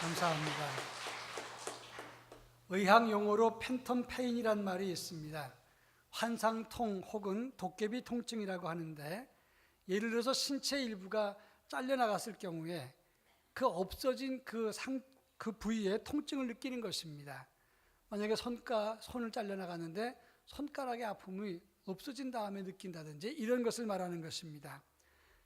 감사합니다. 의학 용어로 팬텀 페인이란 말이 있습니다. 환상통 혹은 도깨비 통증이라고 하는데, 예를 들어서 신체 일부가 잘려나갔을 경우에 그 없어진 그 부위에 통증을 느끼는 것입니다. 만약에 손을 잘려나갔는데 손가락의 아픔이 없어진 다음에 느낀다든지 이런 것을 말하는 것입니다.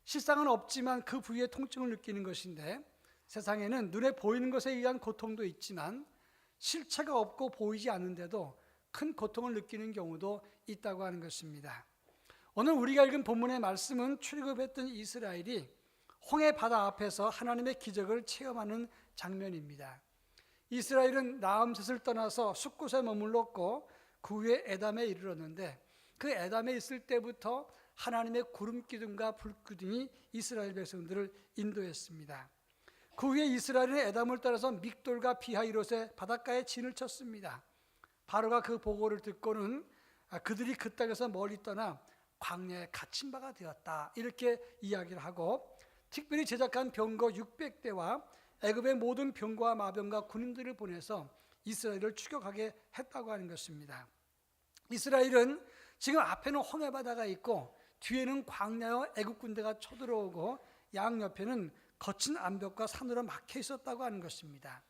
실상은 없지만 그 부위에 통증을 느끼는 것인데, 세상에는 눈에 보이는 것에 의한 고통도 있지만 실체가 없고 보이지 않는데도 큰 고통을 느끼는 경우도 있다고 하는 것입니다. 오늘 우리가 읽은 본문의 말씀은 출애굽했던 이스라엘이 홍해 바다 앞에서 하나님의 기적을 체험하는 장면입니다. 이스라엘은 라암셋을 떠나서 숫곳에 머물렀고 그 후에 에담에 이르렀는데, 그 에담에 있을 때부터 하나님의 구름 기둥과 불 기둥이 이스라엘 백성들을 인도했습니다. 그 후에 이스라엘은 에담을 따라서 믹돌과 비하이롯의 바닷가에 진을 쳤습니다. 바로가 그 보고를 듣고는 그들이 그 땅에서 멀리 떠나 광야에 갇힌 바가 되었다, 이렇게 이야기를 하고, 특별히 제작한 병거 600대와 애굽의 모든 병거와 마병과 군인들을 보내서 이스라엘을 추격하게 했다고 하는 것입니다. 이스라엘은 지금 앞에는 홍해 바다가 있고 뒤에는 광야와 애굽 군대가 쳐들어오고 양옆에는 거친 암벽과 산으로 막혀 있었다고 하는 것입니다.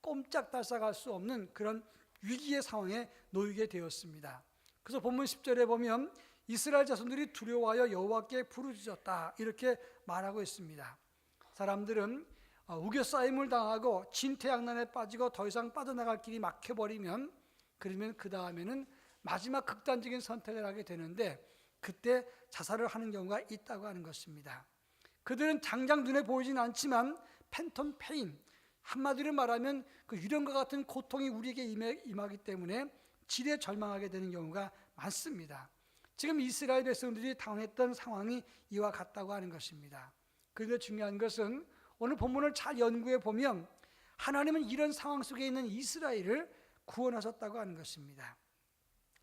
꼼짝달싹할 수 없는 그런 위기의 상황에 놓이게 되었습니다. 그래서 본문 10절에 보면 이스라엘 자손들이 두려워하여 여호와께 부르짖었다, 이렇게 말하고 있습니다. 사람들은 우겨싸임을 당하고 진퇴양난에 빠지고 더 이상 빠져나갈 길이 막혀버리면, 그러면 그 다음에는 마지막 극단적인 선택을 하게 되는데, 그때 자살을 하는 경우가 있다고 하는 것입니다. 그들은 당장 눈에 보이진 않지만 팬텀 페인, 한마디로 말하면 그 유령과 같은 고통이 우리에게 임하기 때문에 지레 절망하게 되는 경우가 많습니다. 지금 이스라엘 백성들이 당했던 상황이 이와 같다고 하는 것입니다. 그런데 중요한 것은 오늘 본문을 잘 연구해 보면 하나님은 이런 상황 속에 있는 이스라엘을 구원하셨다고 하는 것입니다.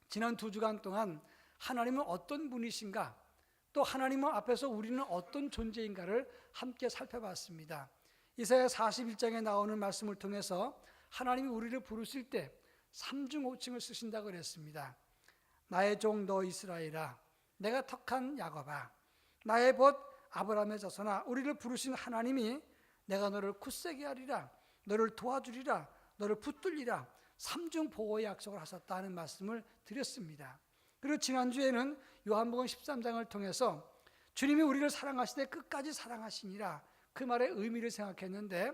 지난 2주간 동안 하나님은 어떤 분이신가, 또 하나님 앞에서 우리는 어떤 존재인가를 함께 살펴봤습니다. 이사야 41장에 나오는 말씀을 통해서 하나님이 우리를 부르실 때 3중 5층을 쓰신다고 그랬습니다. 나의 종 너 이스라엘아, 내가 택한 야곱아, 나의 벗 아브라함의 자손아, 우리를 부르신 하나님이 내가 너를 굳세게 하리라, 너를 도와주리라, 너를 붙들리라, 3중 보호의 약속을 하셨다는 말씀을 드렸습니다. 그리고 지난주에는 요한복음 13장을 통해서 주님이 우리를 사랑하시되 끝까지 사랑하시니라, 그 말의 의미를 생각했는데,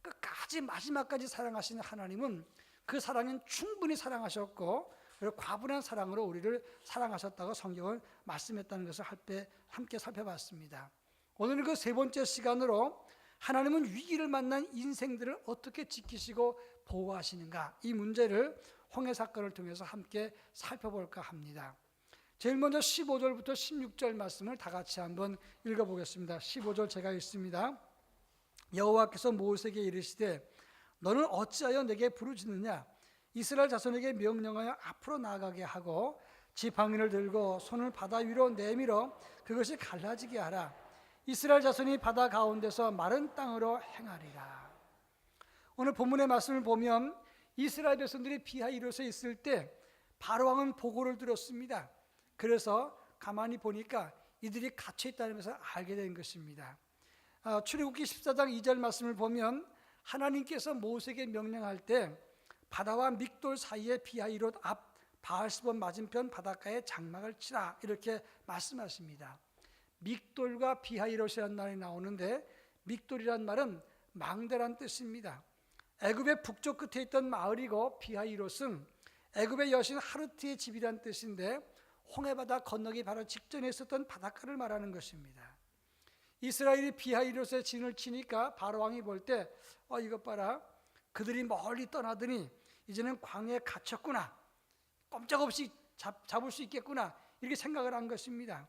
끝까지 마지막까지 사랑하시는 하나님은 그 사랑은 충분히 사랑하셨고, 그리고 과분한 사랑으로 우리를 사랑하셨다고 성경을 말씀했다는 것을 함께 살펴봤습니다. 오늘은 그 세 번째 시간으로 하나님은 위기를 만난 인생들을 어떻게 지키시고 보호하시는가, 이 문제를 홍해 사건을 통해서 함께 살펴볼까 합니다. 제일 먼저 15절부터 16절 말씀을 다 같이 한번 읽어보겠습니다. 15절 제가 읽습니다. 여호와께서 모세에게 이르시되 너는 어찌하여 내게 부르짖느냐, 이스라엘 자손에게 명령하여 앞으로 나아가게 하고 지팡이를 들고 손을 바다 위로 내밀어 그것이 갈라지게 하라. 이스라엘 자손이 바다 가운데서 마른 땅으로 행하리라. 오늘 본문의 말씀을 보면 이스라엘 백성들이 비하이롯에 있을 때 바로왕은 보고를 들었습니다. 그래서 가만히 보니까 이들이 갇혀 있다는 것을 알게 된 것입니다. 출애굽기 14장 2절 말씀을 보면 하나님께서 모세에게 명령할 때 바다와 믹돌 사이에 비하이롯 앞 바알스본 맞은편 바닷가에 장막을 치라, 이렇게 말씀하십니다. 믹돌과 비하이롯이라는 말이 나오는데, 믹돌이란 말은 망대란 뜻입니다. 애굽의 북쪽 끝에 있던 마을이고, 비하이롯은 애굽의 여신 하르트의 집이란 뜻인데 홍해바다 건너기 바로 직전에 있었던 바닷가를 말하는 것입니다. 이스라엘이 비하이롯에 진을 치니까 바로왕이 볼 때 이것 봐라, 그들이 멀리 떠나더니 이제는 광야에 갇혔구나, 꼼짝없이 잡을 수 있겠구나, 이렇게 생각을 한 것입니다.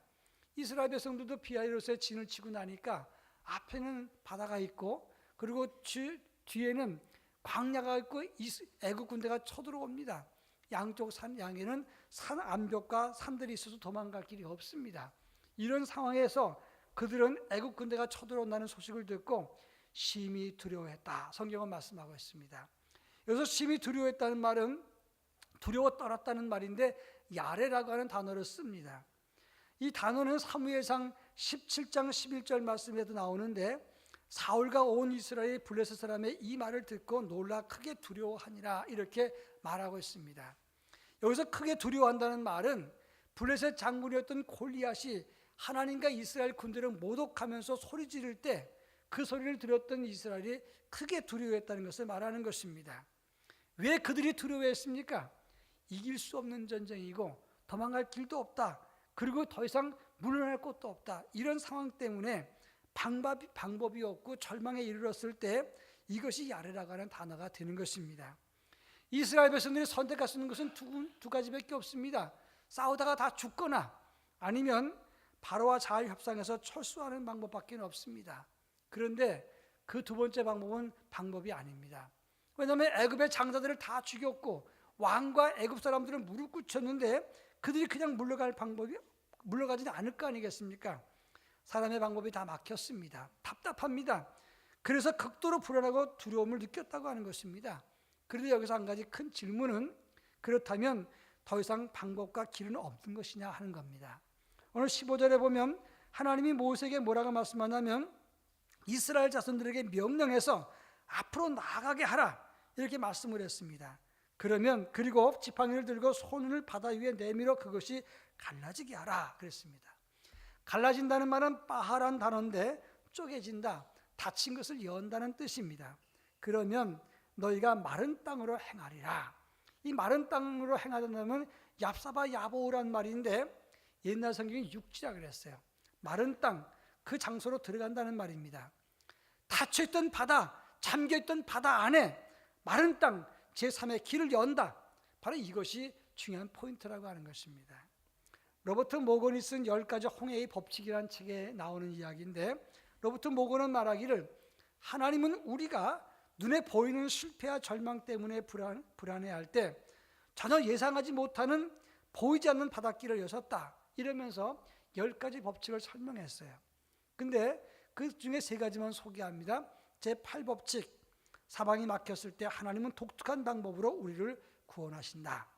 이스라엘 백성들도 비하이롯에 진을 치고 나니까 앞에는 바다가 있고, 그리고 뒤에는 광야가 있고 애굽 군대가 쳐들어옵니다. 양쪽 산 양에는 산 암벽과 산들이 있어서 도망갈 길이 없습니다. 이런 상황에서 그들은 애굽 군대가 쳐들어온다는 소식을 듣고 심히 두려워했다. 성경은 말씀하고 있습니다. 여기서 심히 두려워했다는 말은 두려워 떨었다는 말인데 야레라고 하는 단어를 씁니다. 이 단어는 사무엘상 17장 11절 말씀에도 나오는데 사울과 온 이스라엘 블레셋 사람의 이 말을 듣고 놀라 크게 두려워하니라 이렇게 말하고 있습니다. 여기서 크게 두려워한다는 말은 블레셋 장군이었던 골리앗이 하나님과 이스라엘 군대를 모독하면서 소리 지를 때 그 소리를 들었던 이스라엘이 크게 두려워했다는 것을 말하는 것입니다. 왜 그들이 두려워했습니까? 이길 수 없는 전쟁이고 도망갈 길도 없다. 그리고 더 이상 물러날 곳도 없다. 이런 상황 때문에 방법이 없고 절망에 이르렀을 때 이것이 야레라고 하는 단어가 되는 것입니다. 이스라엘 백성들이 선택할 수 있는 것은 두 가지밖에 없습니다. 싸우다가 다 죽거나 아니면 바로와 잘 협상해서 철수하는 방법밖에 없습니다. 그런데 그 두 번째 방법은 방법이 아닙니다. 왜냐하면 애굽의 장자들을 다 죽였고 왕과 애굽 사람들은 무릎 꿇혔는데 그들이 그냥 물러가지는 않을 거 아니겠습니까? 사람의 방법이 다 막혔습니다. 답답합니다. 그래서 극도로 불안하고 두려움을 느꼈다고 하는 것입니다. 그런데 여기서 한 가지 큰 질문은 그렇다면 더 이상 방법과 길은 없는 것이냐 하는 겁니다. 오늘 15절에 보면 하나님이 모세에게 뭐라고 말씀하냐면 이스라엘 자손들에게 명령해서 앞으로 나아가게 하라 이렇게 말씀을 했습니다. 그리고 지팡이를 들고 손을 바다 위에 내밀어 그것이 갈라지게 하라 그랬습니다. 갈라진다는 말은 빠하란 단어인데 쪼개진다, 닫힌 것을 연다는 뜻입니다. 그러면 너희가 마른 땅으로 행하리라. 이 마른 땅으로 행하려면 얍사바 야보우란 말인데 옛날 성경이 육지라 그랬어요. 마른 땅, 그 장소로 들어간다는 말입니다. 닫혀있던 바다, 잠겨있던 바다 안에 마른 땅, 제3의 길을 연다. 바로 이것이 중요한 포인트라고 하는 것입니다. 로버트 모건이 쓴 10가지 홍해의 법칙이라는 책에 나오는 이야기인데 로버트 모건은 말하기를 하나님은 우리가 눈에 보이는 실패와 절망 때문에 불안해할 때 전혀 예상하지 못하는 보이지 않는 바닷길을 여셨다 이러면서 10가지 법칙을 설명했어요. 근데 그 중에 3가지만 소개합니다. 제8법칙, 사방이 막혔을 때 하나님은 독특한 방법으로 우리를 구원하신다.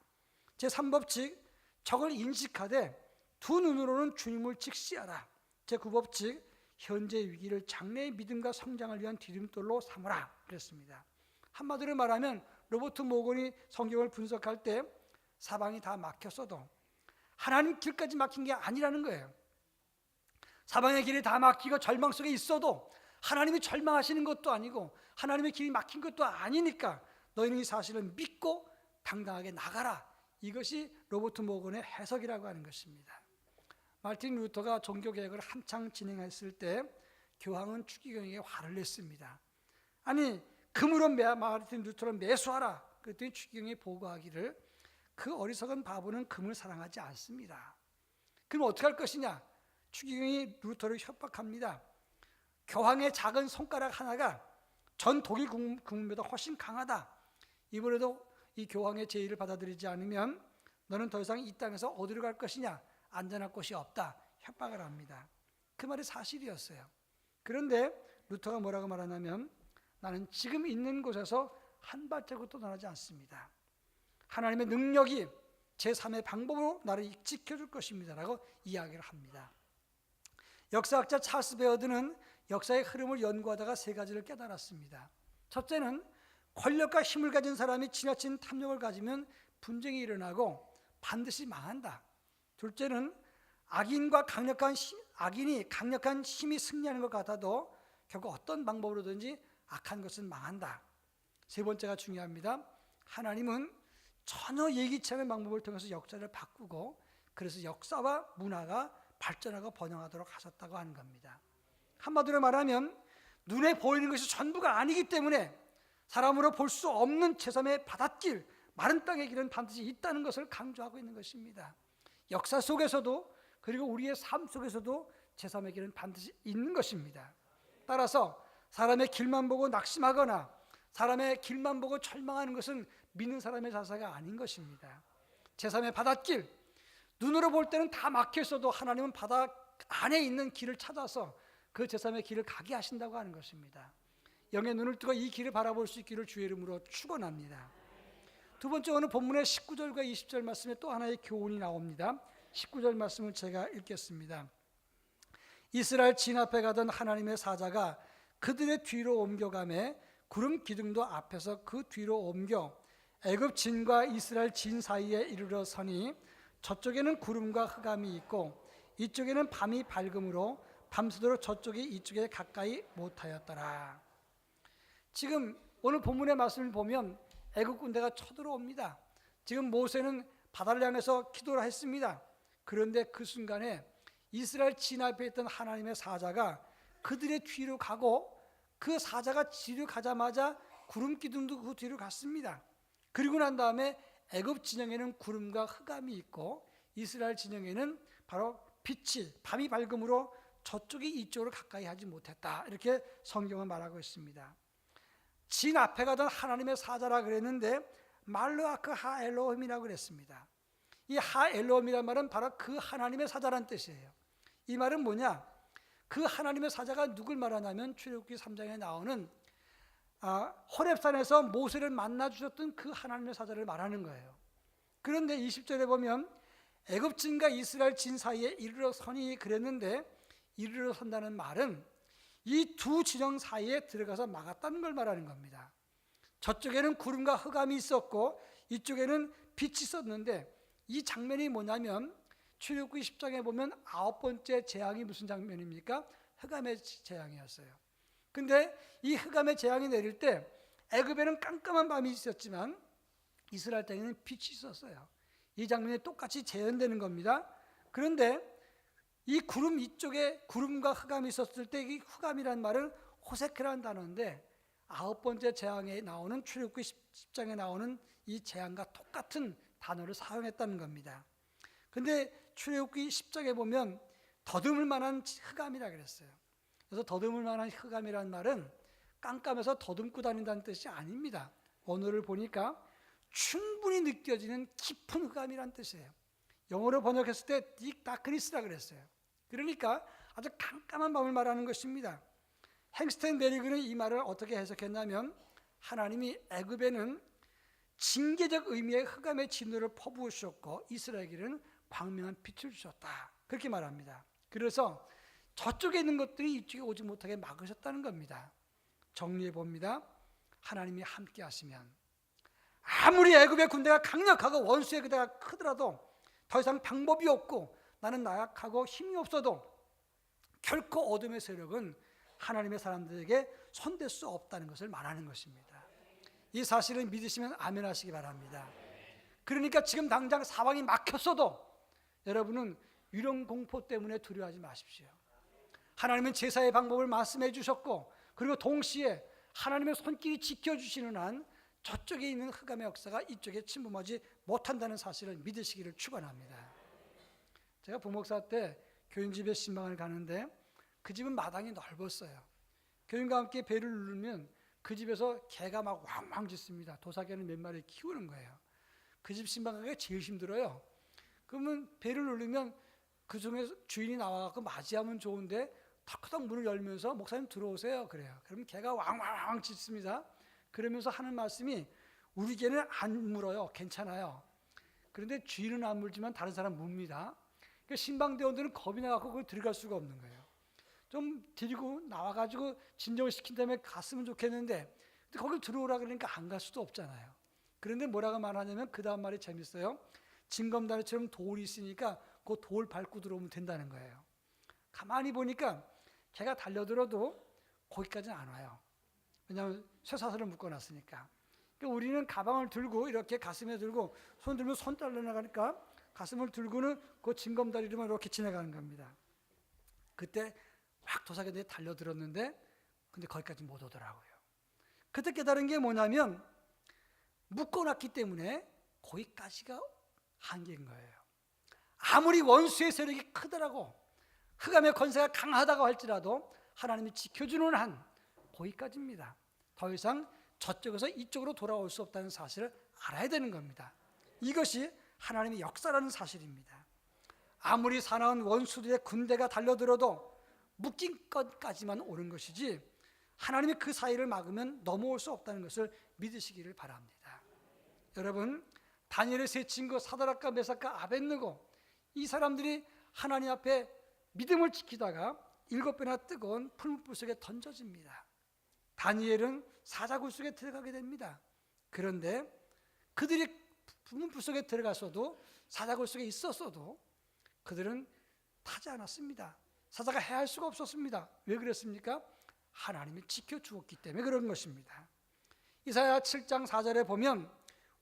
제3법칙, 적을 인식하되 두 눈으로는 주님을 직시하라. 제9법칙, 현재 위기를 장래의 믿음과 성장을 위한 디딤돌로 삼으라 그랬습니다. 한마디로 말하면 로버트 모건이 성경을 분석할 때 사방이 다 막혔어도 하나님 길까지 막힌 게 아니라는 거예요. 사방의 길이 다 막히고 절망 속에 있어도 하나님이 절망하시는 것도 아니고 하나님의 길이 막힌 것도 아니니까 너희는 이 사실을 믿고 당당하게 나가라. 이것이 로버트 모건의 해석이라고 하는 것입니다. 마르틴 루터가 종교개혁을 한창 진행했을 때 교황은 추기경에게 화를 냈습니다. 아니 금으로 마르틴 루터를 매수하라. 그랬더니 추기경이 보고하기를 그 어리석은 바보는 금을 사랑하지 않습니다. 그럼 어떻게 할 것이냐? 추기경이 루터를 협박합니다. 교황의 작은 손가락 하나가 전 독일 국민보다 훨씬 강하다. 이번에도 이 교황의 제의를 받아들이지 않으면 너는 더 이상 이 땅에서 어디로 갈 것이냐? 안전할 곳이 없다. 협박을 합니다. 그 말이 사실이었어요. 그런데 루터가 뭐라고 말하냐면 나는 지금 있는 곳에서 한 발자국도 떠나지 않습니다. 하나님의 능력이 제3의 방법으로 나를 지켜줄 것입니다 라고 이야기를 합니다. 역사학자 찰스 베어드는 역사의 흐름을 연구하다가 3가지를 깨달았습니다. 첫째는 권력과 힘을 가진 사람이 지나친 탐욕을 가지면 분쟁이 일어나고 반드시 망한다. 둘째는 악인이 강력한 힘이 승리하는 것 같아도 결국 어떤 방법으로든지 악한 것은 망한다. 3번째가 중요합니다. 하나님은 전혀 예기치 않은 방법을 통해서 역사를 바꾸고 그래서 역사와 문화가 발전하고 번영하도록 하셨다고 하는 겁니다. 한마디로 말하면 눈에 보이는 것이 전부가 아니기 때문에 사람으로 볼 수 없는 제3의 바닷길, 마른 땅의 길은 반드시 있다는 것을 강조하고 있는 것입니다. 역사 속에서도 그리고 우리의 삶 속에서도 제3의 길은 반드시 있는 것입니다. 따라서 사람의 길만 보고 낙심하거나 사람의 길만 보고 절망하는 것은 믿는 사람의 자세가 아닌 것입니다. 제3의 바닷길, 눈으로 볼 때는 다 막혀 있어도 하나님은 바다 안에 있는 길을 찾아서 그 제3의 길을 가게 하신다고 하는 것입니다. 영의 눈을 뜨고 이 길을 바라볼 수 있기를 주의 이름으로 축원합니다. 두 번째, 오늘 본문의 19절과 20절 말씀에 또 하나의 교훈이 나옵니다. 19절 말씀을 제가 읽겠습니다. 이스라엘 진 앞에 가던 하나님의 사자가 그들의 뒤로 옮겨가매 구름 기둥도 앞에서 그 뒤로 옮겨 애굽 진과 이스라엘 진 사이에 이르러 서니 저쪽에는 구름과 흑암이 있고 이쪽에는 밤이 밝음으로 밤새도록 저쪽이 이쪽에 가까이 못하였더라. 지금 오늘 본문의 말씀을 보면 애굽 군대가 쳐들어옵니다. 지금 모세는 바다를 향해서 기도를 했습니다. 그런데 그 순간에 이스라엘 진 앞에 있던 하나님의 사자가 그들의 뒤로 가고 그 사자가 뒤로 가자마자 구름 기둥도 그 뒤로 갔습니다. 그리고 난 다음에 애굽 진영에는 구름과 흑암이 있고 이스라엘 진영에는 바로 빛이 밤이 밝음으로 저쪽이 이쪽으로 가까이 하지 못했다. 이렇게 성경은 말하고 있습니다. 진 앞에 가던 하나님의 사자라 그랬는데 말르아크 하엘로힘이라고 그랬습니다. 이 하엘로힘이란 말은 바로 그 하나님의 사자란 뜻이에요. 이 말은 뭐냐? 그 하나님의 사자가 누굴 말하냐면 출애굽기 3장에 나오는 호렙산에서 모세를 만나 주셨던 그 하나님의 사자를 말하는 거예요. 그런데 20절에 보면 애굽 진과 이스라엘 진 사이에 이르러 서니 그랬는데 이르러 선다는 말은 이 두 진영 사이에 들어가서 막았다는 걸 말하는 겁니다. 저쪽에는 구름과 흑암이 있었고 이쪽에는 빛이 있었는데 이 장면이 뭐냐면 출애굽기 10장에 보면 9번째 재앙이 무슨 장면입니까? 흑암의 재앙이었어요. 근데 이 흑암의 재앙이 내릴 때 애굽에는 깜깜한 밤이 있었지만 이스라엘 땅에는 빛이 있었어요. 이 장면이 똑같이 재현되는 겁니다. 그런데 이 구름 이쪽에 구름과 흑암이 있었을 때 이 흑암이라는 말은 호세크라는 단어인데 9번째 재앙에 나오는 출애굽기 10장에 나오는 이 재앙과 똑같은 단어를 사용했다는 겁니다. 근데 출애굽기 10장에 보면 더듬을 만한 흑암이라 그랬어요. 그래서 더듬을 만한 흑암이라는 말은 깜깜해서 더듬고 다닌다는 뜻이 아닙니다. 언어를 보니까 충분히 느껴지는 깊은 흑암이라는 뜻이에요. 영어로 번역했을 때 딕 다크니스라 그랬어요. 그러니까 아주 깜깜한 밤을 말하는 것입니다. 행스텐 베리그는 이 말을 어떻게 해석했냐면 하나님이 애굽에는 징계적 의미의 흑암의 진노를 퍼부으셨고 이스라엘에게는 광명한 빛을 주셨다. 그렇게 말합니다. 그래서 저쪽에 있는 것들이 이쪽에 오지 못하게 막으셨다는 겁니다. 정리해 봅니다. 하나님이 함께 하시면 아무리 애굽의 군대가 강력하고 원수의 군대가 크더라도 더 이상 방법이 없고 나는 나약하고 힘이 없어도 결코 어둠의 세력은 하나님의 사람들에게 손댈 수 없다는 것을 말하는 것입니다. 이 사실을 믿으시면 아멘 하시기 바랍니다. 그러니까 지금 당장 사방이 막혔어도 여러분은 유령 공포 때문에 두려워하지 마십시오. 하나님은 제사의 방법을 말씀해 주셨고 그리고 동시에 하나님의 손길이 지켜주시는 한 저쪽에 있는 흑암의 역사가 이쪽에 침범하지 못한다는 사실을 믿으시기를 축원합니다. 제가 부목사 때 교인집에 신방을 가는데 그 집은 마당이 넓었어요. 교인과 함께 배를 누르면 그 집에서 개가 막 왕왕 짖습니다. 도사개는 몇 마리 키우는 거예요. 그 집 신방가기가 제일 힘들어요. 그러면 배를 누르면 그 중에 주인이 나와서 맞이하면 좋은데 턱턱 문을 열면서 목사님 들어오세요 그래요. 그러면 개가 왕왕왕 짖습니다. 그러면서 하는 말씀이 우리 개는 안 물어요. 괜찮아요. 그런데 주인은 안 물지만 다른 사람 묻니다. 그러니까 신방대원들은 겁이 나갖고 그걸 들어갈 수가 없는 거예요. 좀 데리고 나와가지고 진정을 시킨 다음에 갔으면 좋겠는데 근데 거길 들어오라 그러니까 안 갈 수도 없잖아요. 그런데 뭐라고 말하냐면 그 다음 말이 재밌어요. 징검다리처럼 돌이 있으니까 그 돌 밟고 들어오면 된다는 거예요. 가만히 보니까 개가 달려들어도 거기까지는 안 와요. 왜냐하면 쇠사슬을 묶어놨으니까. 그러니까 우리는 가방을 들고 이렇게 가슴에 들고 손 들면 손 딸려나가니까 가슴을 들고는 그 징검다리로만 이렇게 지나가는 겁니다. 그때 확 도사개들이 달려들었는데 근데 거기까지 못 오더라고요. 그때 깨달은 게 뭐냐면 묶어놨기 때문에 거기까지가 한계인 거예요. 아무리 원수의 세력이 크더라고 흑암의 권세가 강하다고 할지라도 하나님이 지켜주는 한 거기까지입니다. 더 이상 저쪽에서 이쪽으로 돌아올 수 없다는 사실을 알아야 되는 겁니다. 이것이 하나님의 역사라는 사실입니다. 아무리 사나운 원수들의 군대가 달려들어도 묶인 것까지만 오는 것이지 하나님이 그 사이를 막으면 넘어올 수 없다는 것을 믿으시기를 바랍니다. 여러분, 다니엘의 세 친구 사드락과 메삭과 아벳느고, 이 사람들이 하나님 앞에 믿음을 지키다가 7배나 뜨거운 풀무불 속에 던져집니다. 다니엘은 사자굴 속에 들어가게 됩니다. 그런데 그들이 풀무불 속에 들어가서도, 사자굴 속에 있었어도 그들은 타지 않았습니다. 사자가 해할 수가 없었습니다. 왜 그랬습니까? 하나님이 지켜주었기 때문에 그런 것입니다. 이사야 7장 4절에 보면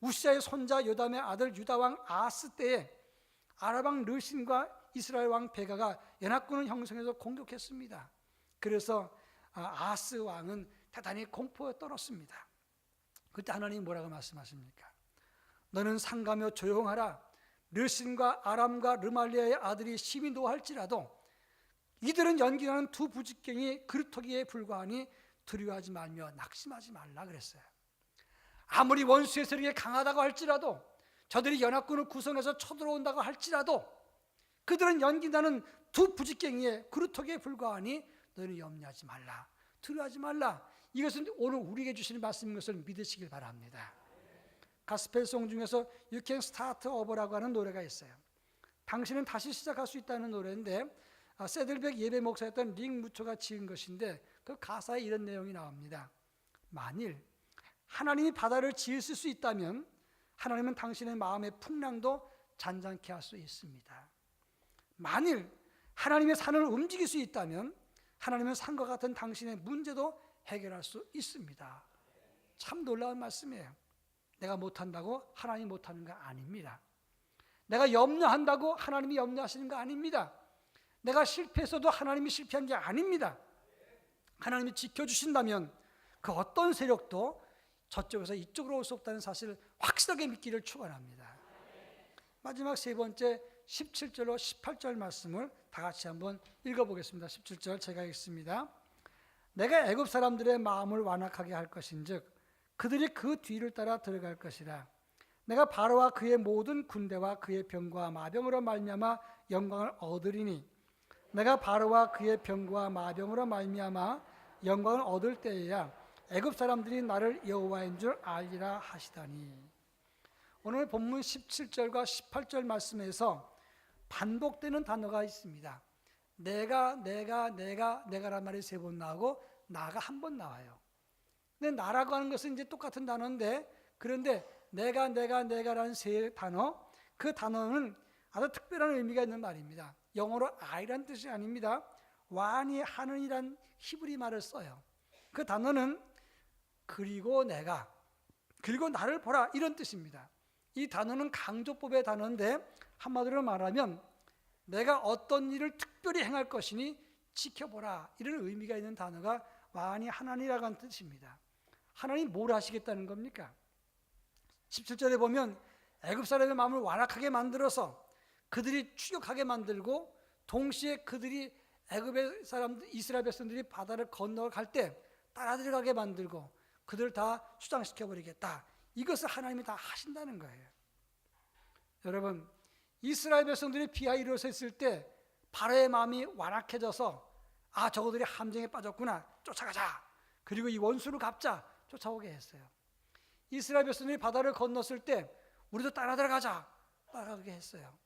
우시아의 손자 요담의 아들 유다왕 아하스 때에 아람왕 르신과 이스라엘 왕 베가가 연합군을 형성해서 공격했습니다. 그래서 아하스 왕은 대단히 공포에 떨었습니다. 그때 하나님이 뭐라고 말씀하십니까? 너는 상가며 조용하라. 르신과 아람과 르말리아의 아들이 심히 노할지라도 이들은 연기하는 두 부직경이 그루터기에 불과하니 두려워하지 말며 낙심하지 말라 그랬어요. 아무리 원수의 세력이 강하다고 할지라도, 저들이 연합군을 구성해서 쳐들어온다고 할지라도 그들은 연기나는 두 부직경이에 그루터기에 불과하니 너희는 염려하지 말라, 두려워하지 말라. 이것은 오늘 우리에게 주시는 말씀인 것을 믿으시길 바랍니다. 가스펠송 중에서 You Can Start Over라고 하는 노래가 있어요. 당신은 다시 시작할 수 있다는 노래인데, 세들백 예배 목사였던 링 무초가 지은 것인데 그 가사에 이런 내용이 나옵니다. 만일 하나님이 바다를 지으실 수 있다면 하나님은 당신의 마음의 풍랑도 잔잔케 할 수 있습니다. 만일 하나님의 산을 움직일 수 있다면 하나님은 산과 같은 당신의 문제도 해결할 수 있습니다. 참 놀라운 말씀이에요. 내가 못한다고 하나님이 못하는 거 아닙니다. 내가 염려한다고 하나님이 염려하시는 거 아닙니다. 내가 실패했어도 하나님이 실패한 게 아닙니다. 하나님이 지켜주신다면 그 어떤 세력도 저쪽에서 이쪽으로 올 수 없다는 사실을 확실하게 믿기를 축원합니다. 마지막 세 번째 17절로 18절 말씀을 다 같이 한번 읽어보겠습니다. 17절 제가 읽습니다. 내가 애굽 사람들의 마음을 완악하게 할 것인즉 그들이 그 뒤를 따라 들어갈 것이라. 내가 바로와 그의 모든 군대와 그의 병과 마병으로 말미암아 영광을 얻으리니 내가 바로와 그의 병과 마병으로 말미암아 영광을 얻을 때에야 애굽 사람들이 나를 여호와인 줄 알리라 하시다니. 오늘 본문 17절과 18절 말씀에서 반복되는 단어가 있습니다. 내가란 말이 3번 나오고 나가 한 번 나와요. 근데 나라고 하는 것은 이제 똑같은 단어인데, 그런데 내가라는 세 단어, 그 단어는 아주 특별한 의미가 있는 말입니다. 영어로 I란 뜻이 아닙니다. 완이 하는이란 히브리 말을 써요. 그 단어는 그리고 내가, 그리고 나를 보라, 이런 뜻입니다. 이 단어는 강조법의 단어인데 한마디로 말하면 내가 어떤 일을 특별히 행할 것이니 지켜보라, 이런 의미가 있는 단어가 완이 하나니라고 하는 뜻입니다. 하나님 뭘 하시겠다는 겁니까? 17절에 보면 애굽 사람의 마음을 완악하게 만들어서 그들이 추격하게 만들고, 동시에 그들이 애굽의 사람들, 이스라엘 백성들이 바다를 건너갈 때 따라 들어가게 만들고 그들을 다 수장시켜버리겠다. 이것을 하나님이 다 하신다는 거예요. 여러분, 이스라엘 백성들이 비하 이루어졌을 때 바로의 마음이 완악해져서 저거들이 함정에 빠졌구나, 쫓아가자, 그리고 이 원수를 갚자, 쫓아오게 했어요. 이스라엘 백성들이 바다를 건넜을 때 우리도 따라 들어가자, 따라가게 했어요.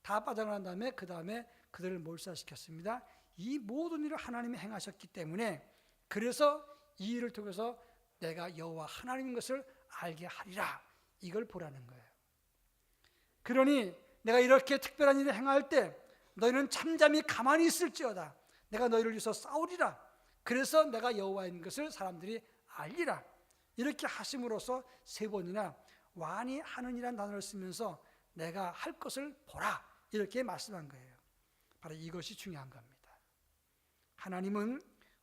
다 빠져나간 다음에 그 다음에 그들을 몰살시켰습니다. 이 모든 일을 하나님이 행하셨기 때문에, 그래서 이 일을 통해서 내가 여호와 하나님인 것을 알게 하리라, 이걸 보라는 거예요. 그러니 내가 이렇게 특별한 일을 행할 때 너희는 잠잠히 가만히 있을지어다. 내가 너희를 위해서 싸우리라. 그래서 내가 여호와인 것을 사람들이 알리라. 이렇게 하심으로써 3번이나 완이 하는이라는 단어를 쓰면서 내가 할 것을 보라, 이렇게 말씀한 거예요. 바로 이것이 중요한 겁니다. 하나님은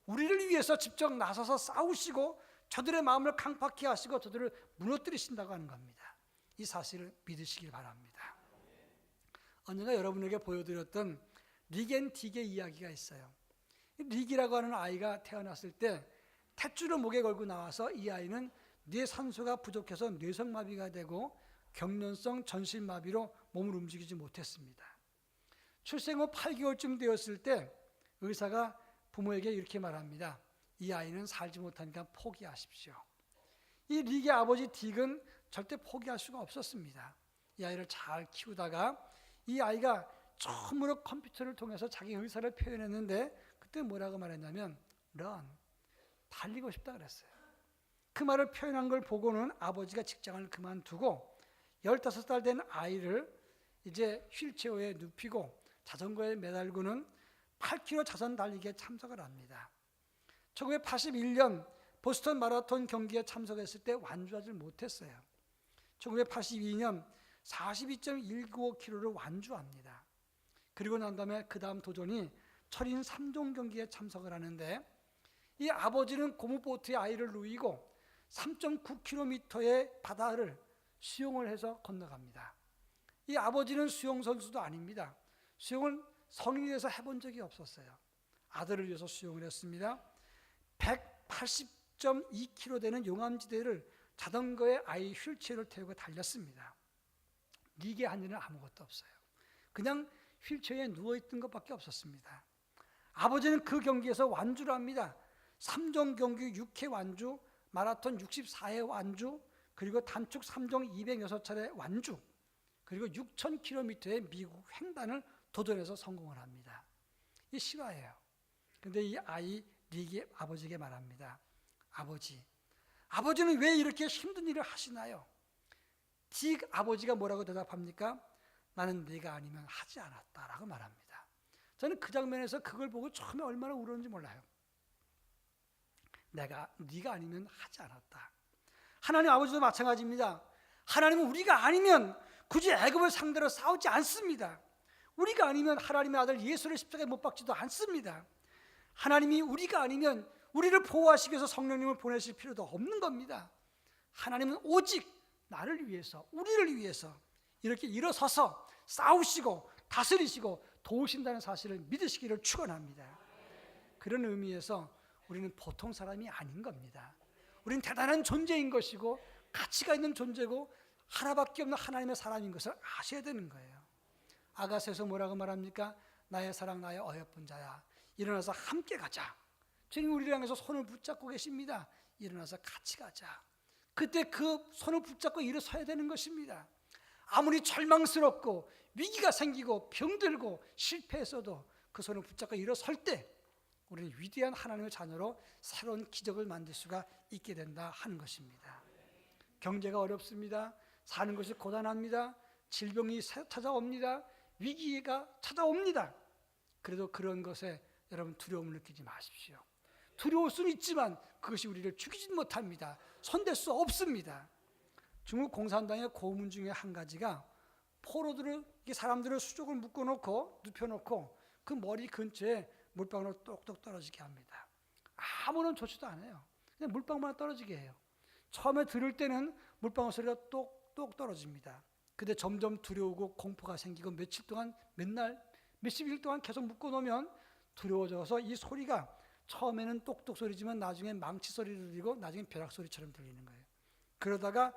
우리를 위해서 직접 나서서 싸우시고 저들의 마음을 강팍케 하시고 저들을 무너뜨리신다고 하는 겁니다. 이 사실을 믿으시길 바랍니다. 언젠가 여러분에게 보여드렸던 릭앤딕의 이야기가 있어요. 릭이라고 하는 아이가 태어났을 때 탯줄을 목에 걸고 나와서 이 아이는 뇌산소가 부족해서 뇌성마비가 되고 경련성 전신마비로 몸을 움직이지 못했습니다. 출생 후 8개월쯤 되었을 때 의사가 부모에게 이렇게 말합니다. 이 아이는 살지 못하니까 포기하십시오. 이 릭의 아버지 딕은 절대 포기할 수가 없었습니다. 이 아이를 잘 키우다가 이 아이가 처음으로 컴퓨터를 통해서 자기 의사를 표현했는데 그때 뭐라고 말했냐면 run, 달리고 싶다 그랬어요. 그 말을 표현한 걸 보고는 아버지가 직장을 그만두고 15살 된 아이를 이제 휠체어에 눕히고 자전거에 매달고는 8km 자전 달리기에 참석을 합니다. 1981년 보스턴 마라톤 경기에 참석했을 때 완주하지 못했어요. 1982년 42.195km를 완주합니다. 그리고 난 다음에 그 다음 도전이 철인 3종 경기에 참석을 하는데 이 아버지는 고무보트에 아이를 누이고 3.9km의 바다를 수영을 해서 건너갑니다. 이 아버지는 수영 선수도 아닙니다. 수영을 성인이 돼서 해본 적이 없었어요. 아들을 위해서 수영을 했습니다. 180.2km 되는 용암지대를 자전거에 아이 휠체어를 태우고 달렸습니다. 릭의 한 일은 아무것도 없어요. 그냥 휠체어에 누워있던 것밖에 없었습니다. 아버지는 그 경기에서 완주를 합니다. 3종 경기 6회 완주, 마라톤 64회 완주, 그리고 단축 3종 206차례 완주, 그리고 6,000km의 미국 횡단을 도전해서 성공을 합니다. 이 실화예요. 그런데 이 아이 릭이 아버지에게 말합니다. 아버지는 왜 이렇게 힘든 일을 하시나요? 딕 아버지가 뭐라고 대답합니까? 나는 네가 아니면 하지 않았다라고 말합니다. 저는 그 장면에서 그걸 보고 처음에 얼마나 울었는지 몰라요. 네가 아니면 하지 않았다. 하나님 아버지도 마찬가지입니다. 하나님은 우리가 아니면 굳이 애굽을 상대로 싸우지 않습니다. 우리가 아니면 하나님의 아들 예수를 십자가에 못 박지도 않습니다. 하나님이 우리가 아니면 우리를 보호하시기 위해서 성령님을 보내실 필요도 없는 겁니다. 하나님은 오직 나를 위해서, 우리를 위해서 이렇게 일어서서 싸우시고 다스리시고 도우신다는 사실을 믿으시기를 축원합니다. 그런 의미에서 우리는 보통 사람이 아닌 겁니다. 우리는 대단한 존재인 것이고 가치가 있는 존재고 하나밖에 없는 하나님의 사람인 것을 아셔야 되는 거예요. 아가서에서 뭐라고 말합니까? 나의 사랑, 나의 어여쁜 자야, 일어나서 함께 가자. 주님 우리를 향해서 손을 붙잡고 계십니다. 일어나서 같이 가자. 그때 그 손을 붙잡고 일어서야 되는 것입니다. 아무리 절망스럽고 위기가 생기고 병들고 실패했어도 그 손을 붙잡고 일어설 때 우리는 위대한 하나님의 자녀로 새로운 기적을 만들 수가 있게 된다 하는 것입니다. 경제가 어렵습니다. 사는 것이 고단합니다. 질병이 찾아옵니다. 위기가 찾아옵니다. 그래도 그런 것에 여러분 두려움을 느끼지 마십시오. 두려울 수는 있지만 그것이 우리를 죽이지 못합니다. 손댈 수 없습니다. 중국 공산당의 고문 중에 한 가지가 포로들을, 사람들을 수족을 묶어놓고 눕혀놓고 그 머리 근처에 물방울을 똑똑 떨어지게 합니다. 아무런 조치도 안 해요. 그냥 물방울만 떨어지게 해요. 처음에 들을 때는 물방울 소리가 똑똑 떨어집니다. 근데 점점 두려우고 공포가 생기고 며칠 동안 맨날 몇십 일 동안 계속 묶어놓으면 두려워져서 이 소리가 처음에는 똑똑 소리지만 나중에 망치 소리를 들리고 나중에 벼락 소리처럼 들리는 거예요. 그러다가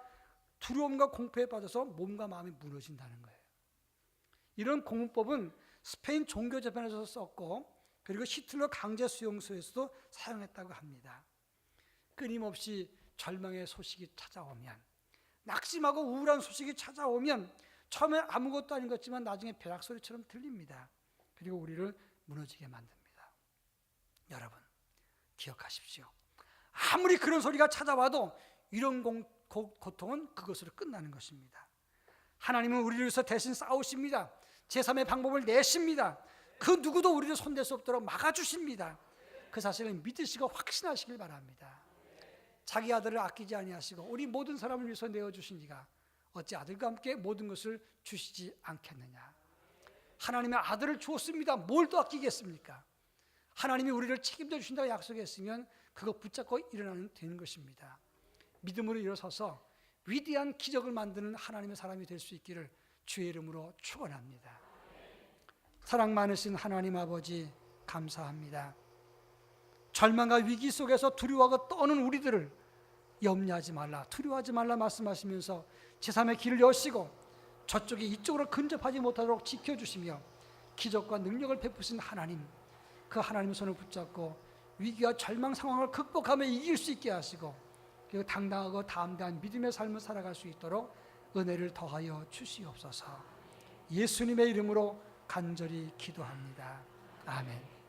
두려움과 공포에 빠져서 몸과 마음이 무너진다는 거예요. 이런 고문법은 스페인 종교재판에서 썼고 그리고 히틀러 강제 수용소에서도 사용했다고 합니다. 끊임없이 절망의 소식이 찾아오면, 낙심하고 우울한 소식이 찾아오면 처음에 아무것도 아닌 것 같지만 나중에 벼락 소리처럼 들립니다. 그리고 우리를 무너지게 만듭니다. 여러분 기억하십시오. 아무리 그런 소리가 찾아와도 이런 고통은 그것으로 끝나는 것입니다. 하나님은 우리를 위해서 대신 싸우십니다. 제3의 방법을 내십니다. 그 누구도 우리를 손댈 수 없도록 막아주십니다. 그 사실을 믿으시고 확신하시길 바랍니다. 자기 아들을 아끼지 아니하시고 우리 모든 사람을 위해서 내어주신 이가 어찌 아들과 함께 모든 것을 주시지 않겠느냐. 하나님의 아들을 주었습니다. 뭘 더 아끼겠습니까? 하나님이 우리를 책임져 주신다고 약속했으면 그거 붙잡고 일어나면 되는 것입니다. 믿음으로 일어서서 위대한 기적을 만드는 하나님의 사람이 될 수 있기를 주의 이름으로 축원합니다. 사랑 많으신 하나님 아버지 감사합니다. 절망과 위기 속에서 두려워하고 떠는 우리들을 염려하지 말라, 두려워하지 말라 말씀하시면서 제3의 길을 여시고 저쪽이 이쪽으로 근접하지 못하도록 지켜주시며 기적과 능력을 베푸신 하나님, 그 하나님의 손을 붙잡고 위기와 절망 상황을 극복하며 이길 수 있게 하시고, 그리고 당당하고 담대한 믿음의 삶을 살아갈 수 있도록 은혜를 더하여 주시옵소서. 예수님의 이름으로 간절히 기도합니다. 아멘.